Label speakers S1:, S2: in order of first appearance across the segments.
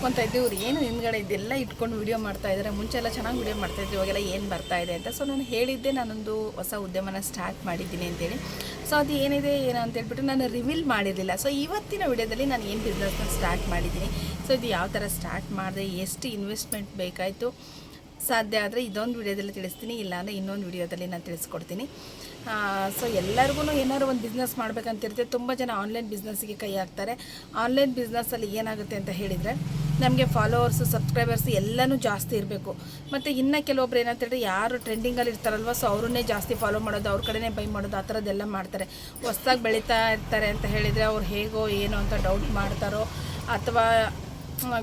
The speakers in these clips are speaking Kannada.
S1: ನೋಡ್ಕೊತಾ ಇದ್ದೆ ಇವ್ರು ಏನು ಹಿಂದ್ಗಡೆ ಇದೆಲ್ಲ ಇಟ್ಕೊಂಡು ವೀಡಿಯೋ ಮಾಡ್ತಾಯಿದ್ದಾರೆ. ಮುಂಚೆ ಎಲ್ಲ ಚೆನ್ನಾಗಿ ವೀಡಿಯೋ ಮಾಡ್ತಾಯಿದ್ರು, ಇವಾಗೆಲ್ಲ ಏನು ಬರ್ತಾಯಿದೆ ಅಂತ. ಸೊ ನಾನು ಹೇಳಿದ್ದೆ ನಾನೊಂದು ಹೊಸ ಉದ್ಯಮನ ಸ್ಟಾರ್ಟ್ ಮಾಡಿದ್ದೀನಿ ಅಂತೇಳಿ. ಸೊ ಅದು ಏನಿದೆ ಏನೋ ಅಂತೇಳ್ಬಿಟ್ಟು ನಾನು ರಿವೀಲ್ ಮಾಡಿರಲಿಲ್ಲ. ಸೊ ಇವತ್ತಿನ ವಿಡಿಯೋದಲ್ಲಿ ನಾನು ಏನು ಬಿಸ್ನೆಸ್ನ ಸ್ಟಾರ್ಟ್ ಮಾಡಿದ್ದೀನಿ, ಸೊ ಇದು ಯಾವ ಥರ ಸ್ಟಾರ್ಟ್ ಮಾಡಿದೆ, ಎಷ್ಟು ಇನ್ವೆಸ್ಟ್ಮೆಂಟ್ ಬೇಕಾಯಿತು, ಸಾಧ್ಯ ಆದರೆ ಇದೊಂದು ವಿಡಿಯೋದಲ್ಲಿ ತಿಳಿಸ್ತೀನಿ, ಇಲ್ಲಾಂದರೆ ಇನ್ನೊಂದು ವಿಡಿಯೋದಲ್ಲಿ ನಾನು ತಿಳಿಸ್ಕೊಡ್ತೀನಿ. ಸೊ ಎಲ್ಲರಿಗೂ ಏನಾದ್ರು ಒಂದು ಬಿಸ್ನೆಸ್ ಮಾಡಬೇಕಂತಿರುತ್ತೆ. ತುಂಬ ಜನ ಆನ್ಲೈನ್ ಬಿಸ್ನೆಸ್ಸಿಗೆ ಕೈ ಹಾಕ್ತಾರೆ. ಆನ್ಲೈನ್ ಬಿಸ್ನೆಸ್ಸಲ್ಲಿ ಏನಾಗುತ್ತೆ ಅಂತ ಹೇಳಿದರೆ ನಮಗೆ ಫಾಲೋವರ್ಸು, ಸಬ್ಸ್ಕ್ರೈಬರ್ಸ್ ಎಲ್ಲನೂ ಜಾಸ್ತಿ ಇರಬೇಕು. ಮತ್ತು ಇನ್ನು ಕೆಲವೊಬ್ರು ಏನಂತೇಳಿದ್ರೆ ಯಾರು ಟ್ರೆಂಡಿಂಗಲ್ಲಿ ಇರ್ತಾರಲ್ವ, ಸೊ ಅವ್ರನ್ನೇ ಜಾಸ್ತಿ ಫಾಲೋ ಮಾಡೋದು, ಅವ್ರ ಕಡೆನೇ ಬೈ ಮಾಡೋದು, ಆ ಥರದ್ದೆಲ್ಲ ಮಾಡ್ತಾರೆ. ಹೊಸ್ದಾಗಿ ಬೆಳೀತಾ ಇರ್ತಾರೆ ಅಂತ ಹೇಳಿದರೆ ಅವ್ರು ಹೇಗೋ ಏನೋ ಅಂತ ಡೌಟ್ ಮಾಡ್ತಾರೋ, ಅಥವಾ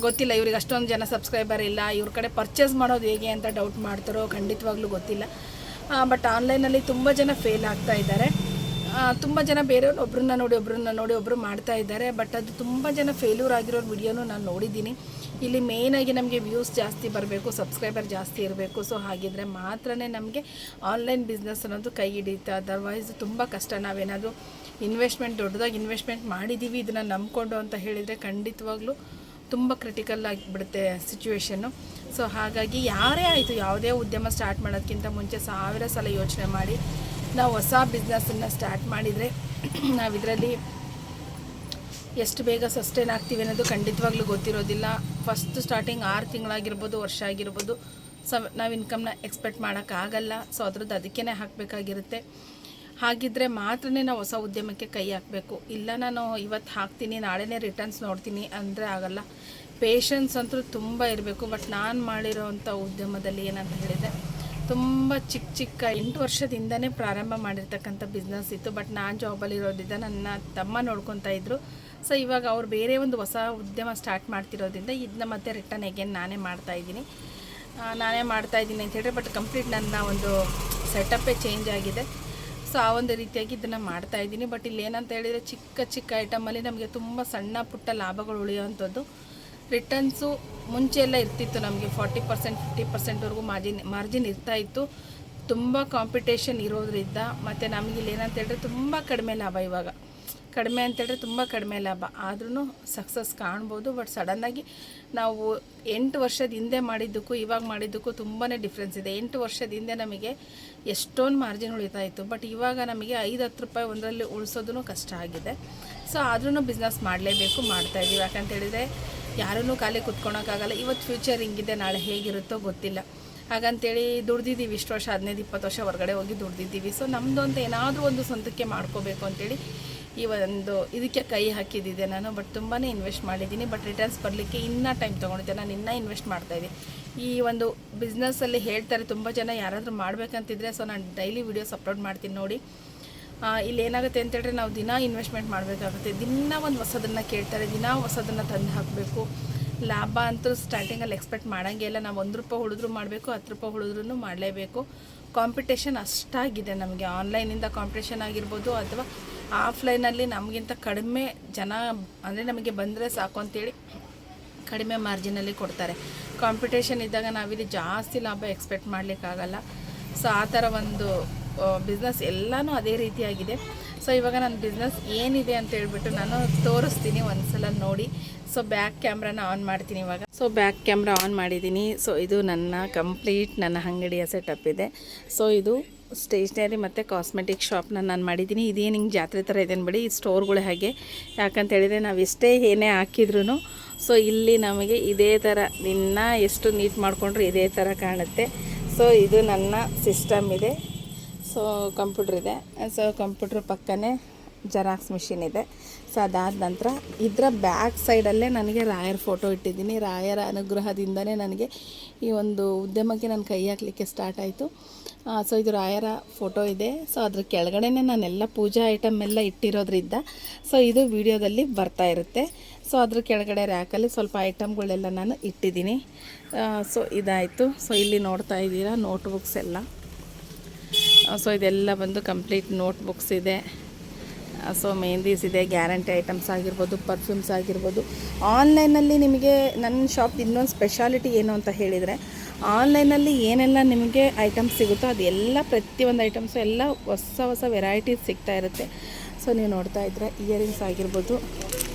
S1: ಗೊತ್ತಿಲ್ಲ ಇವ್ರಿಗೆ ಅಷ್ಟೊಂದು ಜನ ಸಬ್ಸ್ಕ್ರೈಬರ್ ಇಲ್ಲ, ಇವ್ರ ಕಡೆ ಪರ್ಚೇಸ್ ಮಾಡೋದು ಹೇಗೆ ಅಂತ ಡೌಟ್ ಮಾಡ್ತಾರೋ, ಖಂಡಿತವಾಗ್ಲೂ ಗೊತ್ತಿಲ್ಲ. ಬಟ್ ಆನ್ಲೈನಲ್ಲಿ ತುಂಬ ಜನ ಫೇಲ್ ಆಗ್ತಾ ಇದ್ದಾರೆ. ತುಂಬ ಜನ ಬೇರೆಯವ್ರು ಒಬ್ಬರನ್ನ ನೋಡಿ ಒಬ್ಬರು ಮಾಡ್ತಾ ಇದ್ದಾರೆ. ಬಟ್ ಅದು ತುಂಬ ಜನ ಫೇಲ್ಯೂರ್ ಆಗಿರೋ ವಿಡಿಯೋನು ನಾನು ನೋಡಿದ್ದೀನಿ. ಇಲ್ಲಿ ಮೇಯ್ನಾಗಿ ನಮಗೆ ವ್ಯೂಸ್ ಜಾಸ್ತಿ ಬರಬೇಕು, ಸಬ್ಸ್ಕ್ರೈಬರ್ ಜಾಸ್ತಿ ಇರಬೇಕು. ಸೊ ಹಾಗಿದ್ರೆ ಮಾತ್ರ ನಮಗೆ ಆನ್ಲೈನ್ ಬಿಸ್ನೆಸ್ ಅನ್ನೋದು ಕೈ ಹಿಡಿಯುತ್ತೆ. ಅದರ್ವೈಸ್ ತುಂಬ ಕಷ್ಟ. ನಾವೇನಾದರೂ ಇನ್ವೆಸ್ಟ್ಮೆಂಟ್ ದೊಡ್ಡದಾಗಿ ಇನ್ವೆಸ್ಟ್ಮೆಂಟ್ ಮಾಡಿದ್ದೀವಿ ಇದನ್ನು ನಂಬ್ಕೊಂಡು ಅಂತ ಹೇಳಿದರೆ ಖಂಡಿತವಾಗ್ಲೂ ತುಂಬ ಕ್ರಿಟಿಕಲ್ ಆಗಿಬಿಡುತ್ತೆ ಸಿಚುವೇಶನ್ನು. ಸೊ ಹಾಗಾಗಿ ಯಾರೇ ಆಯಿತು, ಯಾವುದೇ ಉದ್ಯಮ ಸ್ಟಾರ್ಟ್ ಮಾಡೋದಕ್ಕಿಂತ ಮುಂಚೆ 1000 ಸಲ ಯೋಚನೆ ಮಾಡಿ ನಾವು ಹೊಸ ಬಿಸ್ನೆಸ್ಸನ್ನು ಸ್ಟಾರ್ಟ್ ಮಾಡಿದರೆ ನಾವು ಇದರಲ್ಲಿ ಎಷ್ಟು ಬೇಗ ಸಸ್ಟೈನ್ ಆಗ್ತೀವಿ ಅನ್ನೋದು ಖಂಡಿತವಾಗ್ಲೂ ಗೊತ್ತಿರೋದಿಲ್ಲ. ಫಸ್ಟ್ ಸ್ಟಾರ್ಟಿಂಗ್ 6 ತಿಂಗಳಾಗಿರ್ಬೋದು, ವರ್ಷ ಆಗಿರ್ಬೋದು, ನಾವು ಇನ್ಕಮ್ನ ಎಕ್ಸ್ಪೆಕ್ಟ್ ಮಾಡೋಕ್ಕಾಗಲ್ಲ. ಸೊ ಅದ್ರದ್ದು ಅದಕ್ಕೇ ಹಾಕಬೇಕಾಗಿರುತ್ತೆ. ಹಾಗಿದ್ದರೆ ಮಾತ್ರ ನಾವು ಹೊಸ ಉದ್ಯಮಕ್ಕೆ ಕೈ ಹಾಕಬೇಕು. ಇಲ್ಲ ನಾನು ಇವತ್ತು ಹಾಕ್ತೀನಿ ನಾಳೆನೇ ರಿಟರ್ನ್ಸ್ ನೋಡ್ತೀನಿ ಅಂದರೆ ಆಗಲ್ಲ. ಪೇಷನ್ಸ್ ಅಂತೂ ತುಂಬ ಇರಬೇಕು. ಬಟ್ ನಾನು ಮಾಡಿರೋವಂಥ ಉದ್ಯಮದಲ್ಲಿ ಏನಂತ ಹೇಳಿದರೆ ತುಂಬ ಚಿಕ್ಕ 8 ವರ್ಷದಿಂದನೇ ಪ್ರಾರಂಭ ಮಾಡಿರ್ತಕ್ಕಂಥ ಬಿಸ್ನೆಸ್ ಇತ್ತು. ಬಟ್ ನಾನು ಜಾಬಲ್ಲಿರೋದ್ರಿಂದ ನನ್ನ ತಮ್ಮ ನೋಡ್ಕೊತಾ ಇದ್ದರು. ಸೊ ಇವಾಗ ಅವ್ರು ಬೇರೆ ಒಂದು ಹೊಸ ಉದ್ಯಮ ಸ್ಟಾರ್ಟ್ ಮಾಡ್ತಿರೋದ್ರಿಂದ ಇದನ್ನ ಮತ್ತೆ ರಿಟರ್ನ್ ಅಗೇನ್ ನಾನೇ ಮಾಡ್ತಾಯಿದ್ದೀನಿ ಅಂತ ಹೇಳಿದ್ರೆ. ಬಟ್ ಕಂಪ್ಲೀಟ್ ನನ್ನ ಒಂದು ಸೆಟಪ್ಪೇ ಚೇಂಜ್ ಆಗಿದೆ. ಸೊ ಆ ಒಂದು ರೀತಿಯಾಗಿ ಇದನ್ನು ಮಾಡ್ತಾಯಿದ್ದೀನಿ. ಬಟ್ ಇಲ್ಲಿ ಏನಂತ ಹೇಳಿದರೆ ಚಿಕ್ಕ ಐಟಮಲ್ಲಿ ನಮಗೆ ತುಂಬ ಸಣ್ಣ ಪುಟ್ಟ ಲಾಭಗಳು ಉಳಿಯೋವಂಥದ್ದು. ರಿಟರ್ನ್ಸು ಮುಂಚೆ ಎಲ್ಲ ಇರ್ತಿತ್ತು ನಮಗೆ 40% 50%ವರೆಗೂ ಮಾರ್ಜಿನ್ ಇರ್ತಾಯಿತ್ತು. ತುಂಬ ಕಾಂಪಿಟೇಷನ್ ಇರೋದ್ರಿಂದ ಮತ್ತು ನಮಗಿಲ್ಲಿ ಏನಂತ ಹೇಳಿದ್ರೆ ತುಂಬ ಕಡಿಮೆ ಲಾಭ. ಇವಾಗ ಕಡಿಮೆ ಅಂತೇಳಿದ್ರೆ ತುಂಬ ಕಡಿಮೆ ಲಾಭ ಆದ್ರೂ ಸಕ್ಸಸ್ ಕಾಣ್ಬೋದು. ಬಟ್ ಸಡನ್ನಾಗಿ ನಾವು 8 ವರ್ಷದ ಹಿಂದೆ ಮಾಡಿದ್ದಕ್ಕೂ ಇವಾಗ ಮಾಡಿದ್ದಕ್ಕೂ ತುಂಬಾ ಡಿಫ್ರೆನ್ಸ್ ಇದೆ. 8 ವರ್ಷದ ಹಿಂದೆ ನಮಗೆ ಎಷ್ಟೊಂದು ಮಾರ್ಜಿನ್ ಉಳಿತಾ ಇತ್ತು. ಬಟ್ ಇವಾಗ ನಮಗೆ 5-10 ರೂಪಾಯಿ ಒಂದರಲ್ಲಿ ಉಳಿಸೋದೂ ಕಷ್ಟ ಆಗಿದೆ. ಸೊ ಆದ್ರೂ ಬಿಸ್ನೆಸ್ ಮಾಡಲೇಬೇಕು, ಮಾಡ್ತಾಯಿದ್ದೀವಿ. ಯಾಕಂತೇಳಿದರೆ ಯಾರನ್ನೂ ಖಾಲಿ ಕುತ್ಕೊಳಕ್ಕಾಗಲ್ಲ. ಇವತ್ತು ಫ್ಯೂಚರ್ ಹಿಂಗಿದೆ, ನಾಳೆ ಹೇಗಿರುತ್ತೋ ಗೊತ್ತಿಲ್ಲ. ಹಾಗಂತೇಳಿ ದುಡ್ದಿದ್ದೀವಿ ಇಷ್ಟು ವರ್ಷ, 15-20 ವರ್ಷ ಹೊರಗಡೆ ಹೋಗಿ ದುಡ್ದಿದ್ದೀವಿ. ಸೊ ನಮ್ಮದು ಅಂತ ಏನಾದರೂ ಒಂದು ಸ್ವಂತಕ್ಕೆ ಮಾಡ್ಕೋಬೇಕು ಅಂತೇಳಿ ಈ ಒಂದು ಇದಕ್ಕೆ ಕೈ ಹಾಕಿದ್ದಿದೆ ನಾನು. ಬಟ್ ತುಂಬಾ ಇನ್ವೆಸ್ಟ್ ಮಾಡಿದ್ದೀನಿ. ಬಟ್ ರಿಟರ್ನ್ಸ್ ಬರಲಿಕ್ಕೆ ಇನ್ನೂ ಟೈಮ್ ತೊಗೊಂಡಿದ್ದೆ. ನಾನು ಇನ್ನೂ ಇನ್ವೆಸ್ಟ್ ಮಾಡ್ತಾಯಿದ್ದೆ. ಈ ಒಂದು ಬಿಸ್ನೆಸ್ಸಲ್ಲಿ ಹೇಳ್ತಾರೆ ತುಂಬ ಜನ ಯಾರಾದರೂ ಮಾಡಬೇಕಂತಿದ್ರೆ, ಸೊ ನಾನು ಡೈಲಿ ವೀಡಿಯೋಸ್ ಅಪ್ಲೋಡ್ ಮಾಡ್ತೀನಿ ನೋಡಿ. ಇಲ್ಲಿ ಏನಾಗುತ್ತೆ ಅಂತೇಳಿದ್ರೆ ನಾವು ದಿನ ಇನ್ವೆಸ್ಟ್ಮೆಂಟ್ ಮಾಡಬೇಕಾಗುತ್ತೆ. ದಿನ ಒಂದು ಹೊಸದನ್ನು ಕೇಳ್ತಾರೆ, ದಿನ ಹೊಸದನ್ನು ತಂದು ಹಾಕಬೇಕು. ಲಾಭ ಅಂತೂ ಸ್ಟಾರ್ಟಿಂಗಲ್ಲಿ ಎಕ್ಸ್ಪೆಕ್ಟ್ ಮಾಡೋಂಗೆ ಇಲ್ಲ. ನಾವು 1 ರೂಪಾಯಿ ಉಳಿದ್ರೂ ಮಾಡಬೇಕು, 10 ರೂಪಾಯಿ ಉಳಿದ್ರೂ ಮಾಡಲೇಬೇಕು. ಕಾಂಪಿಟೇಷನ್ ಅಷ್ಟಾಗಿದೆ ನಮಗೆ. ಆನ್ಲೈನಿಂದ ಕಾಂಪಿಟೇಷನ್ ಆಗಿರ್ಬೋದು, ಅಥವಾ ಆಫ್ಲೈನಲ್ಲಿ ನಮಗಿಂತ ಕಡಿಮೆ ಜನ ಅಂದರೆ ನಮಗೆ ಬಂದರೆ ಸಾಕು ಅಂತೇಳಿ ಕಡಿಮೆ ಮಾರ್ಜಿನಲ್ಲಿ ಕೊಡ್ತಾರೆ. ಕಾಂಪಿಟೇಷನ್ ಇದ್ದಾಗ ನಾವಿಲ್ಲಿ ಜಾಸ್ತಿ ಲಾಭ ಎಕ್ಸ್ಪೆಕ್ಟ್ ಮಾಡಲಿಕ್ಕಾಗಲ್ಲ. ಸೊ ಆ ಥರ ಒಂದು ಬಿಸ್ನೆಸ್ ಎಲ್ಲನೂ ಅದೇ ರೀತಿಯಾಗಿದೆ. ಸೊ ಇವಾಗ ನನ್ನ ಬಿಸ್ನೆಸ್ ಏನಿದೆ ಅಂತ ಹೇಳ್ಬಿಟ್ಟು ನಾನು ತೋರಿಸ್ತೀನಿ, ಒಂದು ಸಲ ನೋಡಿ. ಸೊ ಬ್ಯಾಕ್ ಕ್ಯಾಮ್ರಾನ ಆನ್ ಮಾಡ್ತೀನಿ ಇವಾಗ. ಸೊ ಬ್ಯಾಕ್ ಕ್ಯಾಮ್ರಾ ಆನ್ ಮಾಡಿದ್ದೀನಿ. ಸೊ ಇದು ನನ್ನ ಅಂಗಡಿಯ ಸೆಟಪ್ ಇದೆ. ಸೊ ಇದು ಸ್ಟೇಷ್ನರಿ ಮತ್ತು ಕಾಸ್ಮೆಟಿಕ್ ಶಾಪ್ನ ನಾನು ಮಾಡಿದ್ದೀನಿ. ಇದೇನು ಹಿಂಗೆ ಜಾತ್ರೆ ಥರ ಇದೆ ಅನ್ಬೇಡಿ, ಈ ಸ್ಟೋರ್ಗಳೇ ಹಾಗೆ. ಯಾಕಂತೇಳಿದರೆ ನಾವು ಎಷ್ಟೇ ಏನೇ ಹಾಕಿದ್ರೂ ಸೊ ಇಲ್ಲಿ ನಮಗೆ ಇದೇ ಥರ ದಿನ ಎಷ್ಟು ನೀಟ್ ಮಾಡಿಕೊಂಡ್ರೆ ಇದೇ ಥರ ಕಾಣುತ್ತೆ. ಸೊ ಇದು ನನ್ನ ಸಿಸ್ಟಮ್ ಇದೆ. ಸೊ ಕಂಪ್ಯೂಟ್ರ್ ಇದೆ. ಸೊ ಕಂಪ್ಯೂಟ್ರ್ ಪಕ್ಕನೇ ಜೆರಾಕ್ಸ್ ಮಿಷಿನ್ ಇದೆ. ಸೊ ಅದಾದ ನಂತರ ಇದರ ಬ್ಯಾಕ್ ಸೈಡಲ್ಲೇ ನನಗೆ ರಾಯರ್ ಫೋಟೋ ಇಟ್ಟಿದ್ದೀನಿ. ರಾಯರ ಅನುಗ್ರಹದಿಂದನೇ ನನಗೆ ಈ ಒಂದು ಉದ್ಯಮಕ್ಕೆ ನಾನು ಕೈ ಹಾಕಲಿಕ್ಕೆ ಸ್ಟಾರ್ಟ್ ಆಯಿತು. ಸೊ ಇದು ರಾಯರ ಫೋಟೋ ಇದೆ. ಸೊ ಅದ್ರ ಕೆಳಗಡೆನೇ ನಾನೆಲ್ಲ ಪೂಜಾ ಐಟಮ್ ಎಲ್ಲ ಇಟ್ಟಿರೋದ್ರಿಂದ ಸೊ ಇದು ವಿಡಿಯೋದಲ್ಲಿ ಬರ್ತಾ ಇರುತ್ತೆ. ಸೊ ಅದ್ರ ಕೆಳಗಡೆ ರ್ಯಾಕಲ್ಲಿ ಸ್ವಲ್ಪ ಐಟಮ್ಗಳೆಲ್ಲ ನಾನು ಇಟ್ಟಿದ್ದೀನಿ. ಸೊ ಇದಾಯಿತು. ಸೊ ಇಲ್ಲಿ ನೋಡ್ತಾ ಇದ್ದೀರಾ ನೋಟ್ಬುಕ್ಸ್ ಎಲ್ಲ. ಸೊ ಇದೆಲ್ಲ ಬಂದು ಕಂಪ್ಲೀಟ್ ನೋಟ್ಬುಕ್ಸ್ ಇದೆ. ಸೊ ಮೆಹಂದೀಸ್ ಇದೆ, ಗ್ಯಾರಂಟಿ ಐಟಮ್ಸ್ ಆಗಿರ್ಬೋದು, ಪರ್ಫ್ಯೂಮ್ಸ್ ಆಗಿರ್ಬೋದು. ಆನ್ಲೈನಲ್ಲಿ ನಿಮಗೆ ನನ್ನ ಶಾಪ್ ಇನ್ನೊಂದು ಸ್ಪೆಷಾಲಿಟಿ ಏನು ಅಂತ ಹೇಳಿದರೆ, ಆನ್ಲೈನಲ್ಲಿ ಏನೆಲ್ಲ ನಿಮಗೆ ಐಟಮ್ಸ್ ಸಿಗುತ್ತೋ ಅದೆಲ್ಲ ಪ್ರತಿಯೊಂದು ಐಟಮ್ಸು ಎಲ್ಲ ಹೊಸ ವೆರೈಟೀಸ್ ಸಿಗ್ತಾ ಇರುತ್ತೆ. ಸೊ ನೀವು ನೋಡ್ತಾ ಇದ್ದರೆ ಇಯರಿಂಗ್ಸ್ ಆಗಿರ್ಬೋದು.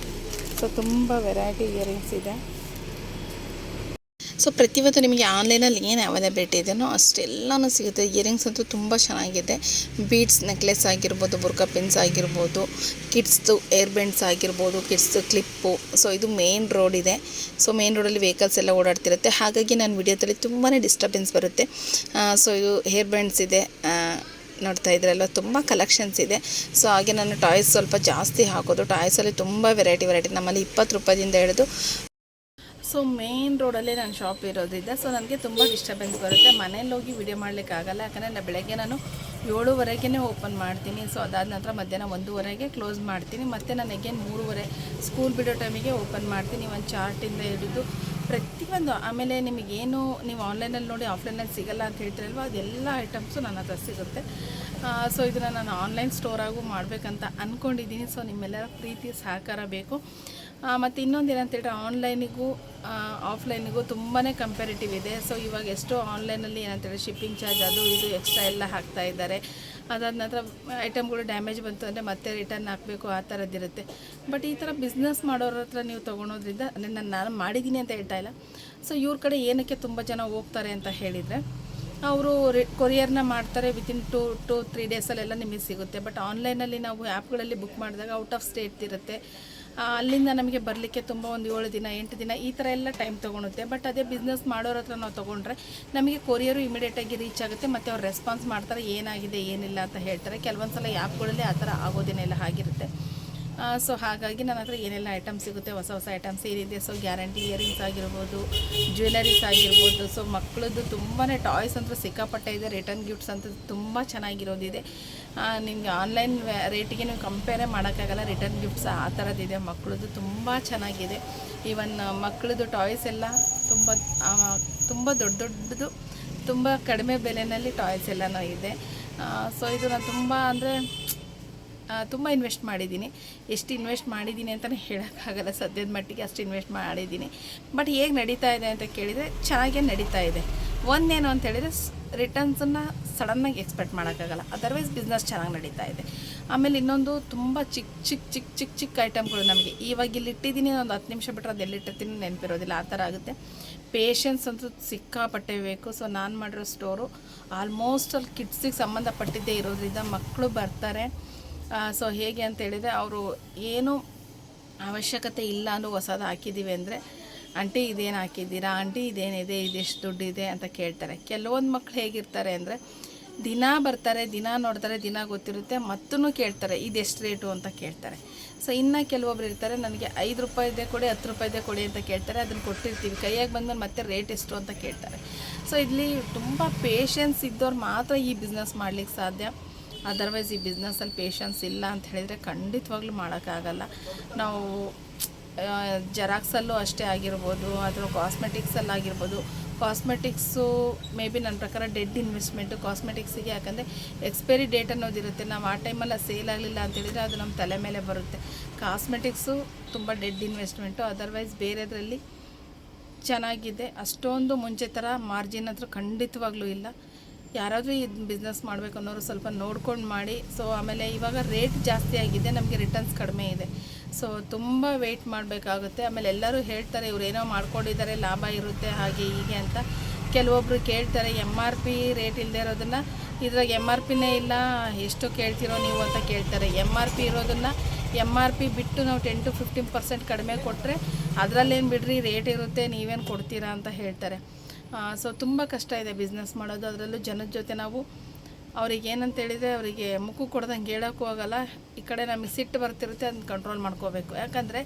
S1: ಸೊ ತುಂಬ ವೆರೈಟಿ ಇಯರಿಂಗ್ಸ್ ಇದೆ. ಸೊ ಪ್ರತಿಯೊಂದು ನಿಮಗೆ ಆನ್ಲೈನಲ್ಲಿ ಏನು ಅವೈಲಬಿಲಿಟಿ ಇದೆಯೋ ಅಷ್ಟೆಲ್ಲನೂ ಸಿಗುತ್ತೆ. ಇಯರಿಂಗ್ಸ್ ಅಂತೂ ತುಂಬ ಚೆನ್ನಾಗಿದೆ. ಬೀಡ್ಸ್ ನೆಕ್ಲೆಸ್ ಆಗಿರ್ಬೋದು, ಬುರ್ಕಾ ಪಿನ್ಸ್ ಆಗಿರ್ಬೋದು, ಕಿಡ್ಸ್ದು ಏರ್ ಬೆಂಡ್ಸ್ ಆಗಿರ್ಬೋದು, ಕಿಡ್ಸ್ದು ಕ್ಲಿಪ್ಪು. ಸೊ ಇದು ಮೇನ್ ರೋಡ್ ಇದೆ. ಸೊ ಮೇನ್ ರೋಡಲ್ಲಿ ವೆಹಿಕಲ್ಸ್ ಎಲ್ಲ ಓಡಾಡ್ತಿರುತ್ತೆ, ಹಾಗಾಗಿ ನಾನು ವಿಡಿಯೋದಲ್ಲಿ ತುಂಬಾ ಡಿಸ್ಟರ್ಬೆನ್ಸ್ ಬರುತ್ತೆ. ಸೊ ಇದು ಹೇರ್ ಬ್ಯಾಂಡ್ಸ್ ಇದೆ, ನೋಡ್ತಾ ಇದ್ರಲ್ಲ ತುಂಬ ಕಲೆಕ್ಷನ್ಸ್ ಇದೆ. ಸೊ ಹಾಗೆ ನಾನು ಟಾಯ್ಸ್ ಸ್ವಲ್ಪ ಜಾಸ್ತಿ ಹಾಕೋದು. ಟಾಯ್ಸಲ್ಲಿ ತುಂಬ ವೆರೈಟಿ ನಮ್ಮಲ್ಲಿ 20 ರೂಪಾಯಿಂದ ಹಿಡಿದು. ಸೊ ಮೇನ್ ರೋಡಲ್ಲೇ ನನ್ನ ಶಾಪ್ ಇರೋದ್ರಿಂದ ಸೊ ನನಗೆ ತುಂಬ ಡಿಸ್ಟರ್ಬೆನ್ಸ್ ಬರುತ್ತೆ. ಮನೇಲಿ ಹೋಗಿ ವಿಡಿಯೋ ಮಾಡಲಿಕ್ಕಾಗಲ್ಲ, ಯಾಕಂದರೆ ಬೆಳಗ್ಗೆ ನಾನು 7:30ಗೆ ಓಪನ್ ಮಾಡ್ತೀನಿ. ಸೊ ಅದಾದ ನಂತರ ಮಧ್ಯಾಹ್ನ 1:30ಗೆ ಕ್ಲೋಸ್ ಮಾಡ್ತೀನಿ. ಮತ್ತು ನಾನು ಅಗೇನ್ 3:30 ಸ್ಕೂಲ್ ಬಿಡೋ ಟೈಮಿಗೆ ಓಪನ್ ಮಾಡ್ತೀನಿ. ಒಂದು ಚಾರ್ಟಿಂದ ಹಿಡಿದು ಪ್ರತಿಯೊಂದು. ಆಮೇಲೆ ನಿಮಗೇನು ನೀವು ಆನ್ಲೈನಲ್ಲಿ ನೋಡಿ ಆಫ್ಲೈನಲ್ಲಿ ಸಿಗಲ್ಲ ಅಂತ ಹೇಳ್ತೀರಲ್ವ, ಅದೆಲ್ಲ ಐಟಮ್ಸು ನನ್ನ ಹತ್ರ ಸಿಗುತ್ತೆ. ಸೊ ಇದನ್ನು ನಾನು ಆನ್ಲೈನ್ ಸ್ಟೋರಾಗೂ ಮಾಡಬೇಕಂತ ಅಂದ್ಕೊಂಡಿದ್ದೀನಿ. ಸೊ ನಿಮ್ಮೆಲ್ಲರ ಪ್ರೀತಿ ಸಹಕಾರ ಬೇಕು. ಮತ್ತು ಇನ್ನೊಂದು ಏನಂತೇಳಿದ್ರೆ ಆನ್ಲೈನಿಗೂ ಆಫ್ಲೈನಿಗೂ ತುಂಬಾ ಕಂಪ್ಯಾರಿಟಿವ್ ಇದೆ. ಸೊ ಇವಾಗ ಎಷ್ಟೋ ಆನ್ಲೈನಲ್ಲಿ ಏನಂತೇಳಿ ಶಿಪ್ಪಿಂಗ್ ಚಾರ್ಜ್ ಅದು ಇದು ಎಕ್ಸ್ಟ್ರಾ ಎಲ್ಲ ಹಾಕ್ತಾ ಇದ್ದಾರೆ. ಅದಾದ ನಂತರ ಐಟಮ್ಗಳು ಡ್ಯಾಮೇಜ್ ಬಂತು ಅಂದರೆ ಮತ್ತೆ ರಿಟರ್ನ್ ಹಾಕಬೇಕು, ಆ ಥರದ್ದಿರುತ್ತೆ. ಬಟ್ ಈ ಥರ ಬಿಸ್ನೆಸ್ ಮಾಡೋರ ಹತ್ರ ನೀವು ತೊಗೊಳೋದ್ರಿಂದ ನಾನು ಮಾಡಿದ್ದೀನಿ ಅಂತ ಹೇಳ್ತಾ ಇಲ್ಲ. ಸೊ ಇವ್ರ ಕಡೆ ಏನಕ್ಕೆ ತುಂಬ ಜನ ಹೋಗ್ತಾರೆ ಅಂತ ಹೇಳಿದರೆ, ಅವರು ಕೊರಿಯರ್ನ ಮಾಡ್ತಾರೆ, ವಿತಿನ್ 2-3 ಡೇಸಲ್ಲೆಲ್ಲ ನಿಮಗೆ ಸಿಗುತ್ತೆ. ಬಟ್ ಆನ್ಲೈನಲ್ಲಿ ನಾವು ಆ್ಯಪ್ಗಳಲ್ಲಿ ಬುಕ್ ಮಾಡಿದಾಗ ಔಟ್ ಆಫ್ ಸ್ಟೇಟ್ ಇರುತ್ತೆ. ಅಲ್ಲಿಂದ ನಮಗೆ ಬರಲಿಕ್ಕೆ ತುಂಬ ಒಂದು 7 ದಿನ 8 ದಿನ ಈ ಥರ ಎಲ್ಲ ಟೈಮ್ ತೊಗೊಳುತ್ತೆ. ಬಟ್ ಅದೇ ಬಿಸ್ನೆಸ್ ಮಾಡೋರ ಹತ್ರ ನಾವು ತೊಗೊಂಡ್ರೆ ನಮಗೆ ಕೊರಿಯರು ಇಮಿಡಿಯೇಟಾಗಿ ರೀಚ್ ಆಗುತ್ತೆ. ಮತ್ತು ಅವ್ರು ರೆಸ್ಪಾನ್ಸ್ ಮಾಡ್ತಾರೆ, ಏನಾಗಿದೆ ಏನಿಲ್ಲ ಅಂತ ಹೇಳ್ತಾರೆ. ಕೆಲವೊಂದು ಸಲ ಆ್ಯಪ್ಗಳಲ್ಲಿ ಆ ಥರ ಆಗೋದೇನೆಲ್ಲ ಆಗಿರುತ್ತೆ. ಸೊ ಹಾಗಾಗಿ ನನ್ನ ಹತ್ರ ಏನೆಲ್ಲ ಐಟಮ್ಸ್ ಸಿಗುತ್ತೆ, ಹೊಸ ಐಟಮ್ಸ್ ಏನಿದೆ. ಸೊ ಗ್ಯಾರಂಟಿ ಇಯರಿಂಗ್ಸ್ ಆಗಿರ್ಬೋದು, ಜ್ಯುವೆಲರೀಸ್ ಆಗಿರ್ಬೋದು. ಸೊ ಮಕ್ಕಳದ್ದು ತುಂಬಾ ಟಾಯ್ಸ್ ಅಂತೂ ಸಿಕ್ಕಾಪಟ್ಟೆ ಇದೆ. ರಿಟರ್ನ್ ಗಿಫ್ಟ್ಸ್ ಅಂತೂ ತುಂಬ ಚೆನ್ನಾಗಿರೋದಿದೆ. ನಿಮಗೆ ಆನ್ಲೈನ್ ರೇಟಿಗೆ ನೀವು ಕಂಪೇರೇ ಮಾಡೋಕ್ಕಾಗಲ್ಲ. ರಿಟರ್ನ್ ಗಿಫ್ಟ್ಸ್ ಆ ಥರದ್ದಿದೆ. ಮಕ್ಕಳದ್ದು ತುಂಬ ಚೆನ್ನಾಗಿದೆ. ಈವನ್ ಮಕ್ಕಳದ್ದು ಟಾಯ್ಸ್ ಎಲ್ಲ ತುಂಬ ದೊಡ್ಡದು, ತುಂಬ ಕಡಿಮೆ ಬೆಲೆಯಲ್ಲಿ ಟಾಯ್ಸ್ ಎಲ್ಲನೂ ಇದೆ. ಸೊ ಇದು ನಾನು ತುಂಬ ಇನ್ವೆಸ್ಟ್ ಮಾಡಿದ್ದೀನಿ. ಎಷ್ಟು ಇನ್ವೆಸ್ಟ್ ಮಾಡಿದ್ದೀನಿ ಅಂತಲೇ ಹೇಳೋಕ್ಕಾಗಲ್ಲ. ಸದ್ಯದ ಮಟ್ಟಿಗೆ ಅಷ್ಟು ಇನ್ವೆಸ್ಟ್ ಮಾಡಿದ್ದೀನಿ. ಬಟ್ ಹೇಗೆ ನಡೀತಾ ಇದೆ ಅಂತ ಕೇಳಿದರೆ ಚೆನ್ನಾಗೇ ನಡೀತಾ ಇದೆ. ಒಂದೇನು ಅಂತ ಹೇಳಿದರೆ ರಿಟರ್ನ್ಸನ್ನು ಸಡನ್ನಾಗಿ ಎಕ್ಸ್ಪೆಕ್ಟ್ ಮಾಡೋಕ್ಕಾಗಲ್ಲ, ಅದರ್ವೈಸ್ ಬಿಸ್ನೆಸ್ ಚೆನ್ನಾಗಿ ನಡೀತಾ ಇದೆ. ಆಮೇಲೆ ಇನ್ನೊಂದು ತುಂಬ ಚಿಕ್ಕ ಐಟಮ್ಗಳು ನಮಗೆ ಇವಾಗ ಇಲ್ಲಿ ಇಟ್ಟಿದ್ದೀನಿ, ಒಂದು 10 ನಿಮಿಷ ಬಿಟ್ಟರೆ ಅದು ಎಲ್ಲಿಟ್ಟಿರ್ತೀನಿ ನೆನಪಿರೋದಿಲ್ಲ, ಆ ಥರ ಆಗುತ್ತೆ. ಪೇಷನ್ಸ್ ಅಂತೂ ಸಿಕ್ಕಾಪಟ್ಟೆ ಬೇಕು. ಸೊ ನಾನು ಮಾಡಿರೋ ಸ್ಟೋರು ಆಲ್ಮೋಸ್ಟ್ ಅಲ್ಲಿ ಕಿಡ್ಸಿಗೆ ಸಂಬಂಧಪಟ್ಟಿದ್ದೇ ಇರೋದ್ರಿಂದ ಮಕ್ಕಳು ಬರ್ತಾರೆ. ಸೊ ಹೇಗೆ ಅಂತ ಹೇಳಿದರೆ ಅವರು ಏನು ಅವಶ್ಯಕತೆ ಇಲ್ಲ ಅನ್ನೋ ಹೊಸದು ಹಾಕಿದ್ದೀವಿ ಅಂದರೆ, ಆಂಟಿ ಇದೇನು ಹಾಕಿದ್ದೀರಾ, ಆಂಟಿ ಇದೇನಿದೆ, ಇದೆಷ್ಟು ದುಡ್ಡಿದೆ ಅಂತ ಕೇಳ್ತಾರೆ. ಕೆಲವೊಂದು ಮಕ್ಳು ಹೇಗಿರ್ತಾರೆ ಅಂದರೆ ದಿನ ಬರ್ತಾರೆ, ದಿನ ನೋಡ್ತಾರೆ, ದಿನ ಗೊತ್ತಿರುತ್ತೆ, ಮತ್ತೂ ಕೇಳ್ತಾರೆ ಇದೆಷ್ಟು ರೇಟು ಅಂತ ಕೇಳ್ತಾರೆ. ಸೊ ಇನ್ನು ಕೆಲವೊಬ್ರು ಇರ್ತಾರೆ, ನನಗೆ 5 ರೂಪಾಯಿದೆ ಕೊಡಿ, 10 ರೂಪಾಯಿದೆ ಕೊಡಿ ಅಂತ ಕೇಳ್ತಾರೆ. ಅದನ್ನು ಕೊಟ್ಟಿರ್ತೀವಿ, ಕೈಯಾಗಿ ಬಂದ್ಮೇಲೆ ಮತ್ತೆ ರೇಟ್ ಎಷ್ಟು ಅಂತ ಕೇಳ್ತಾರೆ. ಸೊ ಇಲ್ಲಿ ತುಂಬ ಪೇಷನ್ಸ್ ಇದ್ದವ್ರು ಮಾತ್ರ ಈ ಬಿಸ್ನೆಸ್ ಮಾಡ್ಲಿಕ್ಕೆ ಸಾಧ್ಯ. ಅದರ್ವೈಸ್ ಈ ಬಿಸ್ನೆಸ್ಸಲ್ಲಿ ಪೇಷನ್ಸ್ ಇಲ್ಲ ಅಂತ ಹೇಳಿದರೆ ಖಂಡಿತವಾಗ್ಲೂ ಮಾಡೋಕ್ಕಾಗಲ್ಲ. ನಾವು ಜೆರಾಕ್ಸಲ್ಲೂ ಅಷ್ಟೇ ಆಗಿರ್ಬೋದು, ಅಥವಾ ಕಾಸ್ಮೆಟಿಕ್ಸಲ್ಲಾಗಿರ್ಬೋದು. ಕಾಸ್ಮೆಟಿಕ್ಸು ಮೇ ಬಿ ನನ್ನ ಪ್ರಕಾರ ಡೆಡ್ ಇನ್ವೆಸ್ಟ್ಮೆಂಟು ಕಾಸ್ಮೆಟಿಕ್ಸಿಗೆ. ಯಾಕಂದರೆ ಎಕ್ಸ್ಪೈರಿ ಡೇಟ್ ಅನ್ನೋದಿರುತ್ತೆ. ನಾವು ಆ ಟೈಮಲ್ಲಿ ಸೇಲ್ ಆಗಲಿಲ್ಲ ಅಂತೇಳಿದರೆ ಅದು ನಮ್ಮ ತಲೆ ಮೇಲೆ ಬರುತ್ತೆ. ಕಾಸ್ಮೆಟಿಕ್ಸು ತುಂಬ ಡೆಡ್ ಇನ್ವೆಸ್ಟ್ಮೆಂಟು. ಅದರ್ವೈಸ್ ಬೇರೆದರಲ್ಲಿ ಚೆನ್ನಾಗಿದೆ. ಅಷ್ಟೊಂದು ಮುಂಚೆ ಥರ ಮಾರ್ಜಿನ್ ಹತ್ರ ಖಂಡಿತವಾಗ್ಲೂ ಇಲ್ಲ. ಯಾರಾದರೂ ಈ ಬಿಸ್ನೆಸ್ ಮಾಡಬೇಕು ಅನ್ನೋರು ಸ್ವಲ್ಪ ನೋಡ್ಕೊಂಡು ಮಾಡಿ. ಸೊ ಆಮೇಲೆ ಇವಾಗ ರೇಟ್ ಜಾಸ್ತಿ ಆಗಿದೆ, ನಮಗೆ ರಿಟರ್ನ್ಸ್ ಕಡಿಮೆ ಇದೆ. ಸೊ ತುಂಬ ವೆಯ್ಟ್ ಮಾಡಬೇಕಾಗುತ್ತೆ. ಆಮೇಲೆ ಎಲ್ಲರೂ ಹೇಳ್ತಾರೆ ಇವರೇನೋ ಮಾಡ್ಕೊಂಡಿದ್ದಾರೆ, ಲಾಭ ಇರುತ್ತೆ ಹಾಗೆ ಹೀಗೆ ಅಂತ. ಕೆಲವೊಬ್ಬರು ಕೇಳ್ತಾರೆ MRP ರೇಟ್ ಇಲ್ಲದೆ ಇರೋದನ್ನು, ಇದ್ರಾಗ MRPನೇ ಇಲ್ಲ, ಎಷ್ಟು ಕೇಳ್ತಿರೋ ನೀವು ಅಂತ ಕೇಳ್ತಾರೆ. MRP ಇರೋದನ್ನು MRP ಬಿಟ್ಟು ನಾವು 10-15% ಕಡಿಮೆ ಕೊಟ್ಟರೆ ಅದರಲ್ಲೇನು ಬಿಡ್ರಿ ರೇಟ್ ಇರುತ್ತೆ, ನೀವೇನು ಕೊಡ್ತೀರಾ ಅಂತ ಹೇಳ್ತಾರೆ. ಸೊ ತುಂಬ ಕಷ್ಟ ಇದೆ ಬಿಸ್ನೆಸ್ ಮಾಡೋದು. ಅದರಲ್ಲೂ ಜನದ ಜೊತೆ ನಾವು ಅವ್ರಿಗೆ ಏನಂತ ಹೇಳಿದರೆ ಅವರಿಗೆ ಮುಖ ಕೊಡ್ದಂಗೆ ಹೇಳೋಕ್ಕೂ ಹೋಗಲ್ಲ. ಈ ಕಡೆ ನಮಗೆ ಸಿಟ್ಟು ಬರ್ತಿರುತ್ತೆ, ಅದನ್ನ ಕಂಟ್ರೋಲ್ ಮಾಡ್ಕೋಬೇಕು. ಯಾಕಂದರೆ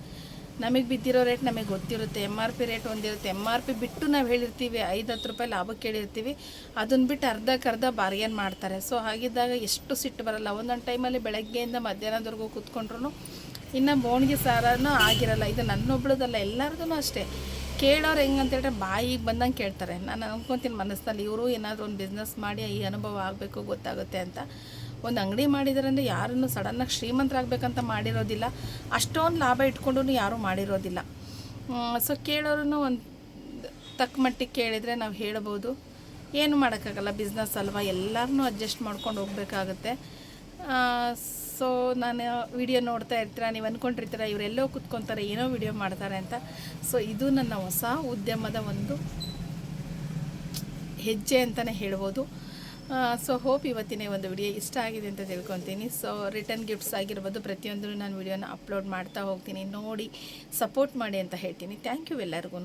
S1: ನಮಗೆ ಬಿದ್ದಿರೋ ರೇಟ್ ನಮಗೆ ಗೊತ್ತಿರುತ್ತೆ. MRP rate ಒಂದಿರುತ್ತೆ. MRP ಬಿಟ್ಟು ನಾವು ಹೇಳಿರ್ತೀವಿ 5-10 ರೂಪಾಯಿ ಲಾಭಕ್ಕೆ ಹೇಳಿರ್ತೀವಿ, ಅದನ್ನು ಬಿಟ್ಟು ಅರ್ಧಕ್ಕರ್ಧ ಬಾರ್ಗೇನ್ ಮಾಡ್ತಾರೆ. ಸೊ ಹಾಗಿದ್ದಾಗ ಎಷ್ಟು ಸಿಟ್ಟು ಬರಲ್ಲ. ಒಂದೊಂದು ಟೈಮಲ್ಲಿ ಬೆಳಗ್ಗೆಯಿಂದ ಮಧ್ಯಾಹ್ನದವರೆಗೂ ಕೂತ್ಕೊಂಡ್ರು ಇನ್ನು ಬೋಣಿಗೆ ಸಾರನೂ ಆಗಿರಲ್ಲ. ಇದು ನನ್ನೊಬ್ಳದಲ್ಲ, ಎಲ್ಲರದೂ ಅಷ್ಟೇ. ಕೇಳೋರು ಹೆಂಗೆ ಅಂತೇಳಿದ್ರೆ ಬಾಯಿಗೆ ಬಂದಂಗೆ ಕೇಳ್ತಾರೆ. ನಾನು ಅನ್ಕೊತೀನಿ ಮನಸ್ಸಿನಲ್ಲಿ, ಇವರು ಏನಾದರೂ ಒಂದು ಬಿಸ್ನೆಸ್ ಮಾಡಿ ಈ ಅನುಭವ ಆಗಬೇಕು, ಗೊತ್ತಾಗುತ್ತೆ ಅಂತ. ಒಂದು ಅಂಗಡಿ ಮಾಡಿದ್ದಾರೆ ಅಂದರೆ ಯಾರನ್ನು ಸಡನ್ನಾಗಿ ಶ್ರೀಮಂತರಾಗಬೇಕಂತ ಮಾಡಿರೋದಿಲ್ಲ, ಅಷ್ಟೊಂದು ಲಾಭ ಇಟ್ಕೊಂಡು ಯಾರೂ ಮಾಡಿರೋದಿಲ್ಲ. ಸೊ ಕೇಳೋರು ಒಂದು ತಕ್ಕ ಮಟ್ಟಿಗೆ ಕೇಳಿದರೆ ನಾವು ಹೇಳ್ಬೋದು. ಏನು ಮಾಡೋಕ್ಕಾಗಲ್ಲ, ಬಿಸ್ನೆಸ್ ಅಲ್ವಾ, ಎಲ್ಲರನ್ನೂ ಅಡ್ಜಸ್ಟ್ ಮಾಡ್ಕೊಂಡು ಹೋಗಬೇಕಾಗುತ್ತೆ. ಸೊ ನಾನು ವಿಡಿಯೋ ನೋಡ್ತಾ ಇರ್ತೀರ, ನೀವು ಅಂದ್ಕೊಂಡಿರ್ತೀರ ಇವರೆಲ್ಲೋ ಕೂತ್ಕೊತಾರೆ ಏನೋ ವಿಡಿಯೋ ಮಾಡ್ತಾರೆ ಅಂತ. ಸೊ ಇದು ನನ್ನ ಹೊಸ ಉದ್ಯಮದ ಒಂದು ಹೆಜ್ಜೆ ಅಂತಲೇ ಹೇಳ್ಬೋದು. ಸೊ ಹೋಪ್ ಇವತ್ತಿನ ಒಂದು ವಿಡಿಯೋ ಇಷ್ಟ ಆಗಿದೆ ಅಂತ ತಿಳ್ಕೊತೀನಿ. ಸೊ ರಿಟರ್ನ್ ಗಿಫ್ಟ್ಸ್ ಆಗಿರ್ಬೋದು ಪ್ರತಿಯೊಂದು ನಾನು ವಿಡಿಯೋನ ಅಪ್ಲೋಡ್ ಮಾಡ್ತಾ ಹೋಗ್ತೀನಿ, ನೋಡಿ ಸಪೋರ್ಟ್ ಮಾಡಿ ಅಂತ ಹೇಳ್ತೀನಿ. ಥ್ಯಾಂಕ್ ಯು ಎಲ್ಲರಿಗೂ.